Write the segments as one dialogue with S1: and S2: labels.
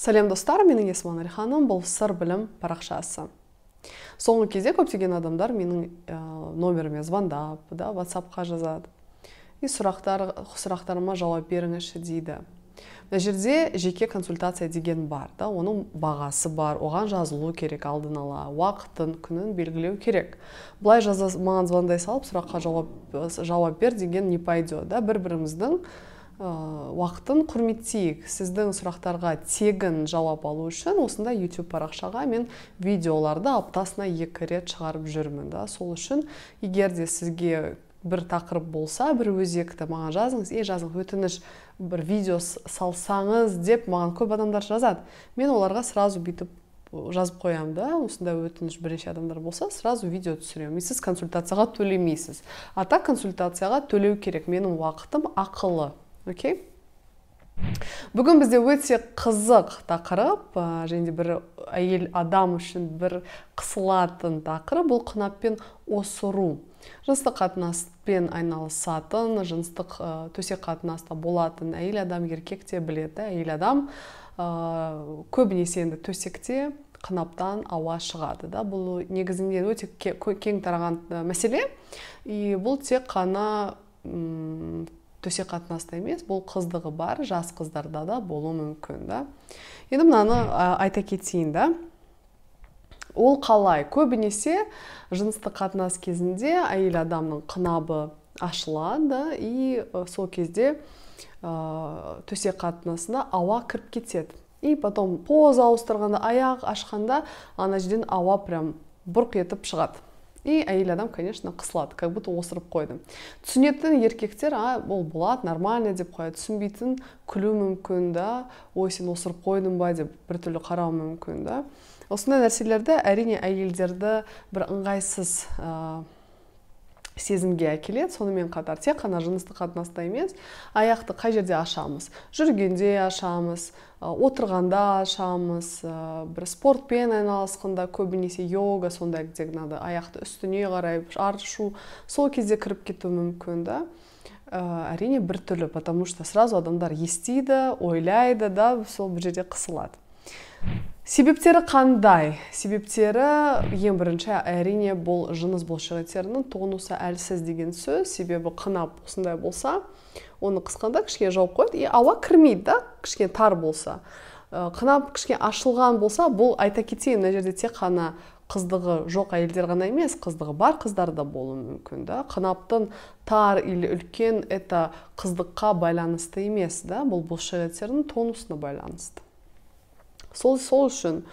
S1: Сәлем достар, менің есімім Анар ханым, бұл сыр білім парақшасы. Соңғы кезде көптеген адамдар менің номеріме звондап, WhatsApp-қа жазады. И сұрақтарыма жауап беріңізші дейді. Мына жерде жеке консультация деген бар, оның бағасы бар, оған жазылу керек алдын ала, уақытын, күнін белгілеу керек. Бұлай маған звондай салып, сұраққа жауап бер деген не пойдет. Бір-біріміздің уақытын құрметтейік. Сіздің сұрақтарға тегін жауап алу үшін осындай YouTube парақшаға мен видеоларды аптасына 2 рет шығарып жүрмін. Сол үшін егер де сізге бір тақырып болса, бір өзекті маған жазыңыз, жазыңыз, өтініш бір видео салсаңыз деп маған көп адамдар жазады. Мен оларға сразу бүйтіп жазып қоямын, осындай өтініш бірінші адамдар болса, сразу видео түсіремін. Сіз консультацияға төлемейсіз. А так консультацияға төлеу керек. Менің уақытым ақылы. Окей? Бүгін бізде өте қызық тақырып, және бір әйел адам үшін бір қысылатын тақырып, бұл қынаппен осыру. Жыныстық қатынаспен айналысатын, жыныстық төсек қатынаста болатын әйел адам еркек те біледі. Әйел адам көбінесе енді төсекте қынаптан ауа шығады. Бұл негізінде өте кең тараған мәселе. И бұл тек қана төсек қатынаста емес, бұл қыздығы бар, жас қыздарда да болуы мүмкін. Енді мынаны айта кетейін. Ол қалай? Көбінесе жыныстық қатынас кезінде әйел адамның қынабы ашылады, и сол кезде төсек қатынасына ауа кіріп кетеді. И потом поза ауыстырғанда, аяқ ашқанда, ана жерден ауа прям бұрқ етіп шығады. И әйел адам, конечно, қысылады, как будто осырып қойды. Түсінетін еркектер, ол болады, нормально деп қояды. Түсінбейтін күлу мүмкін, ой, сен осырып қойдың ба деп біртүрлі қарау мүмкін. Осындай нәрселерді әрине әйелдерді бір ыңғайсыз сезімге әкеледі. Сонымен қатар тек қана жыныстық қатынаста емес, аяқты қай жерде ашамыз? Жүргенде ашамыз, отырғанда ашамыз, бір спортпен айналысқанда, көбінесе йога, сондай аяқты үстіне қарай аршу, сол кезде кіріп кету мүмкін. Әрине бір түрлі, потому что сразу адамдар естиді, ойлайды, сол бір жерде қысылады. Себептері қандай? Себептері ең бірінші әрине бұл жыныс бұлшықеттерінің тонусы әлсіз деген сөз. Себебі қынап осындай болса, оны қысқанда кішкене жауып қойды, и ауа кірмейді, кішкене тар болса. Қынап кішкене ашылған болса, бұл айта кетейін, мына жерде тек қана қыздығы жоқ әйелдер ғана емес, қыздығы бар қыздар да болуы мүмкін. Қынаптың тар или үлкен это қыздыққа байланысты емес, бұл бұлшықеттердің тонусына байланысты. Сол үшін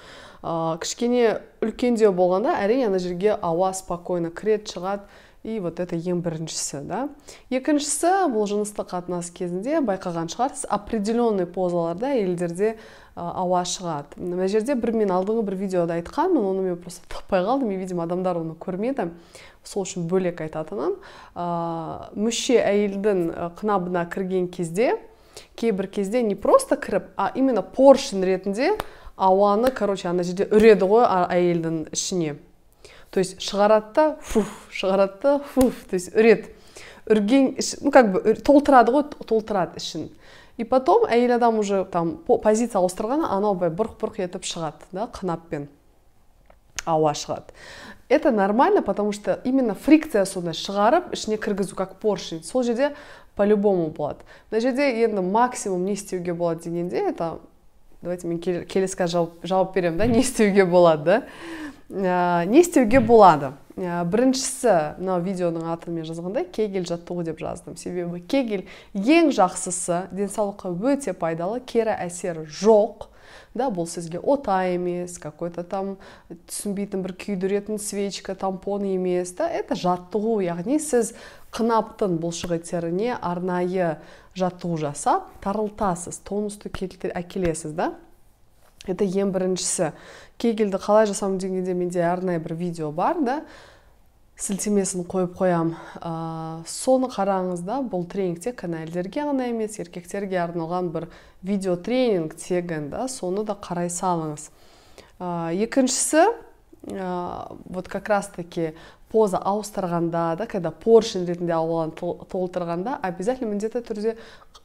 S1: кішкене үлкендеу болғанда әрине ана жерге ауа спокойно кіреді, шығады, и вот это ең біріншісі. Екіншісі, бұл жыныстық қатынас кезінде байқаған шығарсыз, определенный позаларда әйелдерде ауа шығады. Мына жерде мен алдыңғы бір видеода айтқанмын, оны мен просто таппай қалдым, и видимо адамдар оны көрмеді. Сол үшін бөлек айтатыным. Мүше әйелдің қынабына кірген кезде, кейбір кезде не просто кіріп, а именно поршень ретінде ауаны, ана жерде үреді ғой әйелдің ішіне. То есть шығаратта, шығаратта, то есть үреді. Үрген, толтырады ғой, толтырады ішін. И потом әйел адам уже позиция ауыстырғаны, анау бұрқ-бұрқ етіп шығады, қынаппен ауа шығады. Это нормально, потому что именно фрикция сондай шығарып, ішіне кіргізу, как поршень. Сол жерде по-любому болады. Мына жерде енді максимум не істеуге болады дегенде, это, давайте мен келесіге жауап беремін, не істеуге болады. Не істеуге болады. Біріншісі, мына видеоның атын мен жазғанда кегель жаттығу деп жаздым. Себебі кегель ең жақсысы, денсаулыққа өте пайдалы, кері әсері жоқ. Бұл сізге ота емес, какой-то түсінбейтін бір күйдіретін свечка, тампон емес. Это жаттығу, яғни сіз қынаптың бұлшықеттеріне арнайы жаттығу жасап, тарылтасыз, тонусты әкелесіз. Это ең біріншісі. Кегельді қалай жасамын дегенде менде арнайы бір видео бар, сілтемесін қойып қоям. Соны қараңыз, бұл тренинг тек қана әйелдерге ғана емес, еркектерге арналған бір видео тренинг тегін, соны да қарай салыңыз. Екіншісі, вот как раз таки поза ауыстырғанда, да, когда поршень ретінде ауаны толтырғанда, обязательно міндетті түрде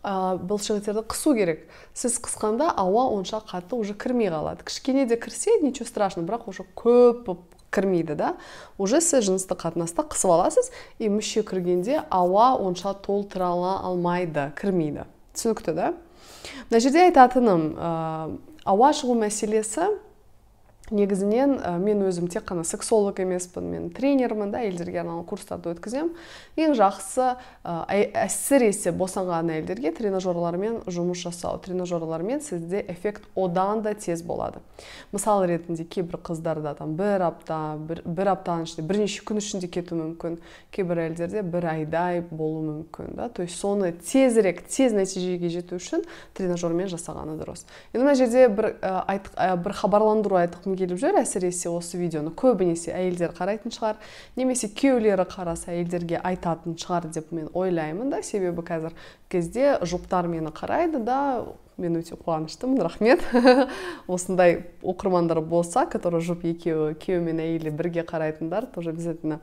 S1: бұлшықеттерді қысу керек. Сіз қысқанда ауа онша қатты уже кірмей қалады. Кішкене де кірсе, ничего страшного, бірақ уже көп кірмейді, да. Уже сіз жыныстық қатынаста қысып аласыз, и мүше кіргенде ауа онша толтыра алмайды, кірмейді. Түсінікті, да? Мына жерде айтатыным, ауа шығу мәселесі негізінен мен өзім тек қана сексолог емеспін, мен тренермін, да, әйелдерге арналған курстарды өткіземін. Ең жақсы әсіресе босанған әйелдерге тренажерлармен жұмыс жасау. Тренажерлармен сізде эффект одан да тез болады. Мысал ретінде кейбір қыздарда бір аптаның ішінде, бірнеше күн ішінде кету мүмкін, кейбір әйелдерде бір айдай болу мүмкін, да. То есть соны тез нәтижеге жету үшін тренажермен жасағаны дұрыс. Енді мына жерде бір хабарландыру айтқым келіп жүр, әсіресе осы видеоны көбінесе әйелдер қарайтын шығар, немесе күйеулері қараса әйелдерге айтатын шығар деп мен ойлаймын, да, себебі қазір кезде жұптар мені қарайды, да, мен өте қуаныштымын, рахмет. Осындай оқырмандар болса, который жұп күйеу мен әйелі бірге қарайтындар, тоже обязательно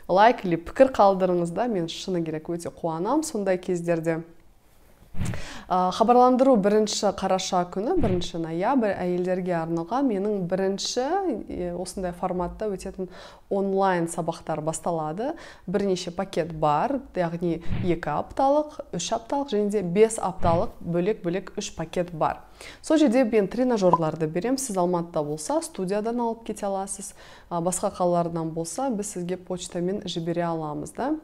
S1: лайк или пікір қалдырыңыз, да, мен шыны керек өте қуанам сондай кездерде. Хабарландыру 1 қараша күні, 1 ноябрь әйелдерге арналған менің бірінші осындай форматта өтетін онлайн сабақтар басталады. Бірнеше пакет бар, яғни 2 апталық, 3 апталық және де 5 апталық бөлек-бөлек 3 пакет бар. Сол жерде мен тренажерларды берем. Сіз Алматыда болса, студиядан алып кете аласыз. Басқа қалалардан болса, біз сізге почтамен жібере аламыз, да.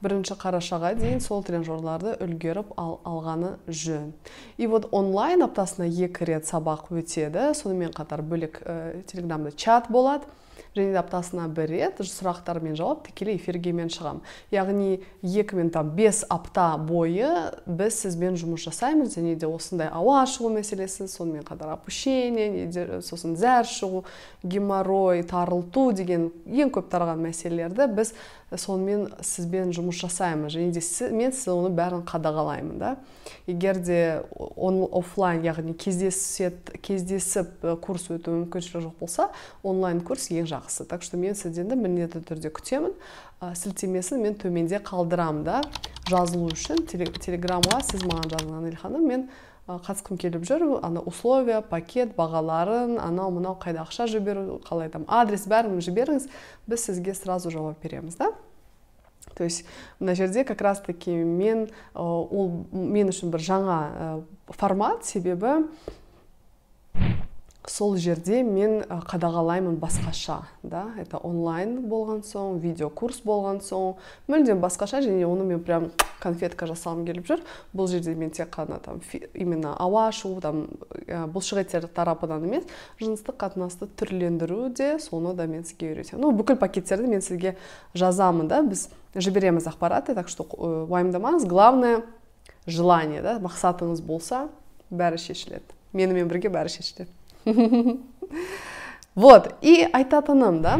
S1: 1 қарашаға дейін сол тренажерларды үлгеріп алғаны жөн. И вот онлайн аптасына 2 рет сабақ өтеді. Сонымен қатар бөлек телеграмда чат болады. Және де аптасына 1 рет сұрақтар мен жауап тікелей эфирге мен шығам. Яғни 2 мен 5 апта бойы біз сізбен жұмыс жасаймыз, және де осындай ауа шығу мәселесі, сонымен қатар опущение, сосын зәр шығу, геморрой, тарылту деген ең көп тараған мәселелерді біз сонымен сізбен жұмыс жасаймыз, және де мен сіз оны бәрін қадағалаймын, да. Егер де офлайн, яғни кездесіп курс өту мүмкіншілігі жоқ болса, онлайн курс ең жақсы. Так что мен сізден де міндетті түрде күтемін. Сілтемесін мен төменде қалдырам, да. Жазылу үшін телеграмға сіз маған жазған Илханым, мен қатысқым келіп жүр, условия, пакет, бағаларын, анау-мынау қайда ақша жіберу, қалай там адрес бәрін жіберіңіз, біз сізге сразу жауап береміз, да. То есть мына жерде как раз таки мен үшін бір жаңа формат, себебі сол жерде мен қадағалаймын басқаша, да, это онлайн болған соң, видеокурс болған соң, мүлдем басқаша, және оны мен прям конфетка жасауым келіп жүр. Бұл жерде мен тек қана там именно ауа шығу, там бұлшықеттер тарапынан емес, жыныстық қатынасты түрлендіруде, соны да мен сізге үйретемін. Ну, бүкіл пакеттерді мен сізге жазамын, да, біз жібереміз ақпаратты, так что уайымдамаңыз, главное желание, да, мақсатыңыз болса, бәрі шешіледі. Менімен бірге бәрі шешіледі. Вот, и айтатыным, да,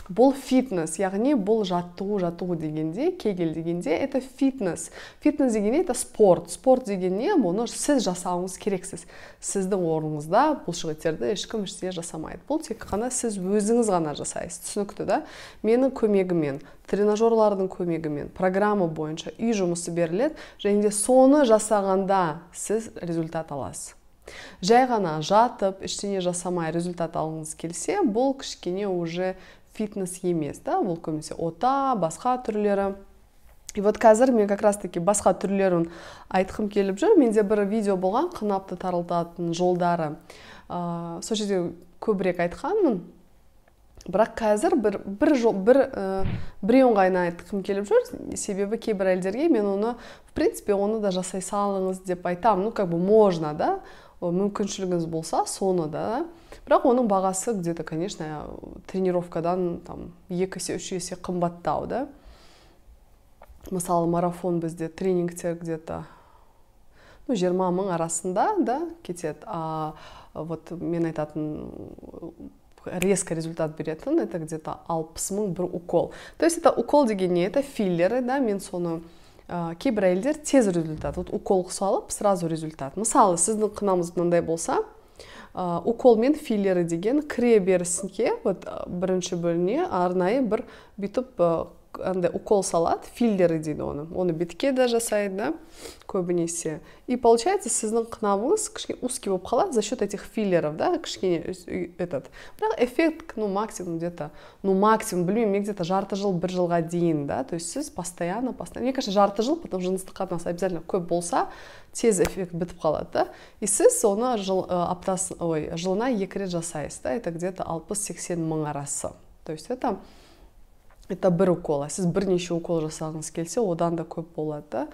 S1: бұл фитнес, яғни бұл жаттығу дегенде, кегел дегенде, это фитнес. Фитнес дегенде это спорт. Спорт дегенде мұны сіз жасауыңыз керексіз. Сіздің орныңызда бұлшықеттерді ешкім ештеңе жасамайды. Бұл тек қана сіз өзіңіз ғана жасайсыз. Түсінікті, да? Менің көмегімен, тренажерлардың көмегімен, программа бойынша үй жұмысы беріледі, және де соны жасағанда сіз результат аласыз. Жай ғана жатып, ештеңе жасамай результат алғыңыз келсе, бұл кішкене уже фитнес емес, да, бұл көбінесе ота, басқа түрлері. И вот қазір мен как раз таки басқа түрлерін айтқым келіп жүр. Менде бір видео болған, қынапты тарылтатын жолдары. Сол жерде көбірек айтқанмын. Бірақ қазір бір оңғайына айтқым келіп жүр. Себебі кейбір әйелдерге мен оны, в принципе, оны да жасай салыңыз деп айтамын. Ну, как бы можно, да, мүмкіншілігіңіз болса, соны да. Бірақ оның бағасы где-то, конечно, тренировкадан 2-3 есе қымбаттау, да. Мысалы, марафон бізде тренингтер где-то 20 мың арасында, да, кетеді. А вот мен айтатын резко результат беретін, это где-то 60 мың бір укол. То есть это укол деген не, это филлеры, да, мен соны кейбір әйелдер тез результат. Вот укол салып, сразу результат. Мысалы, сіздің қынамыз мынандай болса, укол мен филлері деген кіре берісінге вот бірінші бөліне арнайы бір бүйтіп андай укол салады, филлері дейді оны бетке де жасайды, да, көбінесе. И получается сіздің қынабыңыз кішкене узкий болып қалады за счет этих филлеров, да, кішкене бірақ эффект, максимум где-то, максимум, білмеймін, мен где-то жарты жыл, бір жылға дейін, да, то есть сіз постоянно, мне кажется, жарты жыл, потом жыныстық қатынас обязательно көп болса, тез эффект бітіп қалады, да, и сіз оны жылына 2 рет жасайсыз, да, это где-то 60-80 мың арасы, то есть это бір укол, сіз бірнеше укол жасағыңыз келсе, одан да көп болады, да.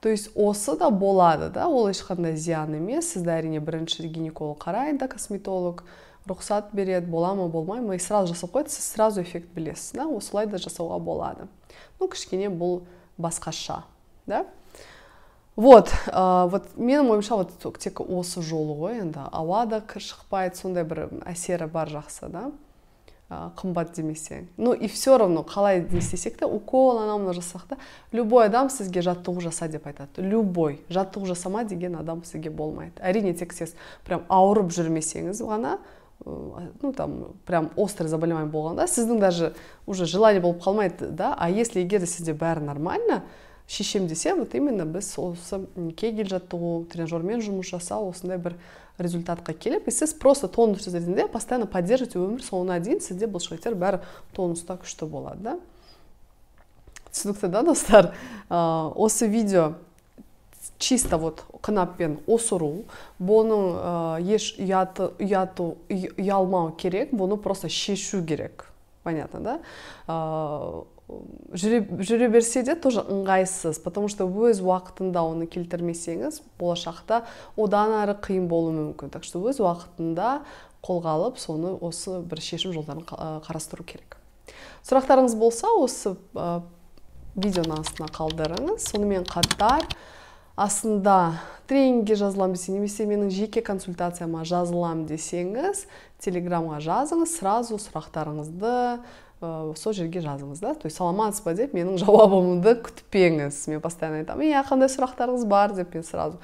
S1: То есть осы да болады, да, ол ешқандай зиян емес, сізді әрине бірінші гинеколог қарайды, да, косметолог рұқсат береді, бола ма, болмай ма, и сразу жасап қойды, сіз сразу эффект білесіз, да, осылай да жасауға болады. Кішкене бұл басқаша, да. Вот менің ойымша тек осы жолы ғой, енді ауа да кір шықпайды, сондай бір әсері бар жақсы, да. Қымбат демесең. И все равно, қалай істесек те, укол анамына жасақ та, любой адам сізге жаттығу жаса деп айтады. Любой. Жаттығу жасама деген адам сізге болмайды. Әрине тек сіз прям ауырып жүрмесеңіз ғана, прям острый заболевание болғанда, сіздің даже уже желание болып қалмайды, да, а если егер сізде бәрі нормально, шешем десе, вот именно біз осы кегель жаттығу, тренажермен жұмыс жасау, осындай бір результатқа келіп, и сіз просто тонус ретінде постоянно поддерживаете өмір соңына дейін, сізде бұлшықтар бәрі тонуста күшті болады, да? Түсінікті, да, достар? Осы видео чисто қынаппен осыру, бұның еш ұялмау керек, бұны просто шешу керек. Понятно, да? Жүре берсе де тоже ыңғайсыз, потому что өз уақытында оны келтірмесеңіз, болашақта одан әрі қиын болуы мүмкін. Так что өз уақытында қолға алып, соны осы бір шешім жолдарын қарастыру керек. Сұрақтарыңыз болса, осы видеоның астына қалдырыңыз. Сонымен қатар, астында тренингге жазылам десе, немесе менің жеке консультацияма жазылам десеңіз, телеграмға жазыңыз, сразу сұрақтарыңызды сол жерге жазыңыз, да. То есть саламатсыз ба деп менің жауабымды күтпеңіз. Мен постоянно айтамын, қандай сұрақтарыңыз бар деп мен сразу,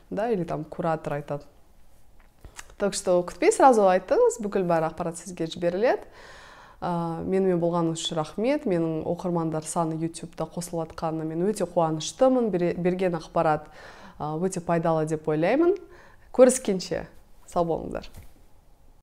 S1: да, или там куратор айтады. Так что күтпей сразу айтыңыз, бүкіл бәрі ақпарат сізге жіберіледі. Менімен болғаныңыз үшін рахмет. Менің оқырмандар саны YouTube-да қосылып жатқанына мен өте қуаныштымын. Берген ақпарат өте пайдалы деп ойлаймын. Көріскенше сау болыңыздар.